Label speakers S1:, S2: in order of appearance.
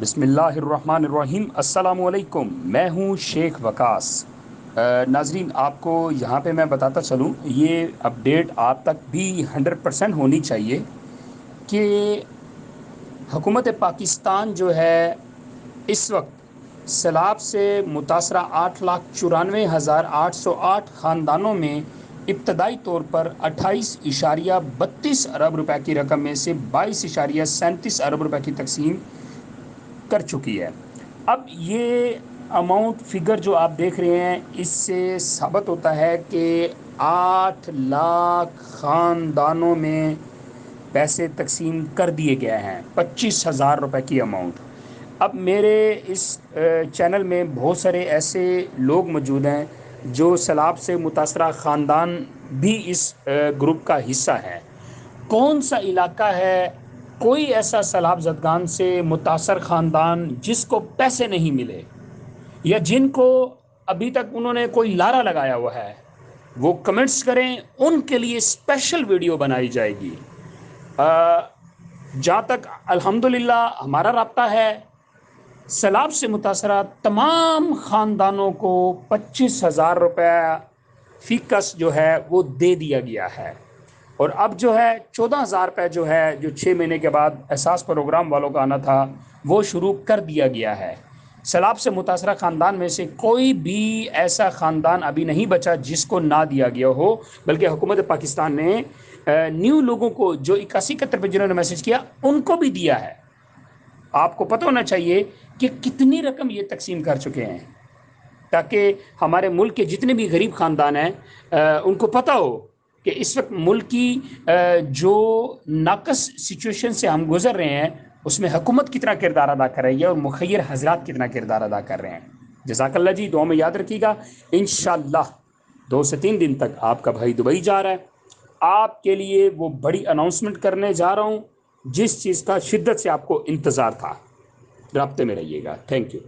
S1: بسم اللہ الرحمن الرحیم۔ السلام علیکم، میں ہوں شیخ وقاص۔ ناظرین، آپ کو یہاں پہ میں بتاتا چلوں، یہ اپڈیٹ آپ تک بھی 100% ہونی چاہیے کہ حکومت پاکستان جو ہے اس وقت سیلاب سے متاثرہ 8,94,808 خاندانوں میں ابتدائی طور پر 28.32 ارب روپے کی رقم میں سے 22.37 ارب روپے کی تقسیم کر چکی ہے۔ اب یہ اماؤنٹ فگر جو آپ دیکھ رہے ہیں، اس سے ثابت ہوتا ہے کہ 8 لاکھ خاندانوں میں پیسے تقسیم کر دیے گئے ہیں، 25,000 روپے کی اماؤنٹ۔ اب میرے اس چینل میں بہت سارے ایسے لوگ موجود ہیں جو سیلاب سے متاثرہ خاندان بھی اس گروپ کا حصہ ہے۔ کون سا علاقہ ہے، کوئی ایسا سیلاب زدگان سے متاثر خاندان جس کو پیسے نہیں ملے یا جن کو ابھی تک انہوں نے کوئی لارا لگایا ہوا ہے، وہ کمنٹس کریں، ان کے لیے اسپیشل ویڈیو بنائی جائے گی۔ جہاں تک الحمدللہ ہمارا رابطہ ہے، سیلاب سے متاثرہ تمام خاندانوں کو 25,000 روپے فی کس جو ہے وہ دے دیا گیا ہے، اور اب جو ہے 14,000 روپے جو ہے، جو 6 مہینے کے بعد احساس پروگرام والوں کا آنا تھا، وہ شروع کر دیا گیا ہے۔ سیلاب سے متاثرہ خاندان میں سے کوئی بھی ایسا خاندان ابھی نہیں بچا جس کو نہ دیا گیا ہو، بلکہ حکومت پاکستان نے نیو لوگوں کو جو 81-71 پہ جنہوں نے میسج کیا ان کو بھی دیا ہے۔ آپ کو پتہ ہونا چاہیے کہ کتنی رقم یہ تقسیم کر چکے ہیں، تاکہ ہمارے ملک کے جتنے بھی غریب خاندان ہیں ان کو پتہ ہو کہ اس وقت ملک کی جو ناقص سچویشن سے ہم گزر رہے ہیں، اس میں حکومت کتنا کردار ادا کر رہی ہے اور مخیر حضرات کتنا کردار ادا کر رہے ہیں۔ جزاک اللہ جی، دعا میں یاد رکھیے گا۔ انشاءاللہ 2 سے 3 دن تک آپ کا بھائی دبئی جا رہا ہے، آپ کے لیے وہ بڑی اناؤنسمنٹ کرنے جا رہا ہوں جس چیز کا شدت سے آپ کو انتظار تھا۔ رابطے میں رہیے گا۔ Thank you.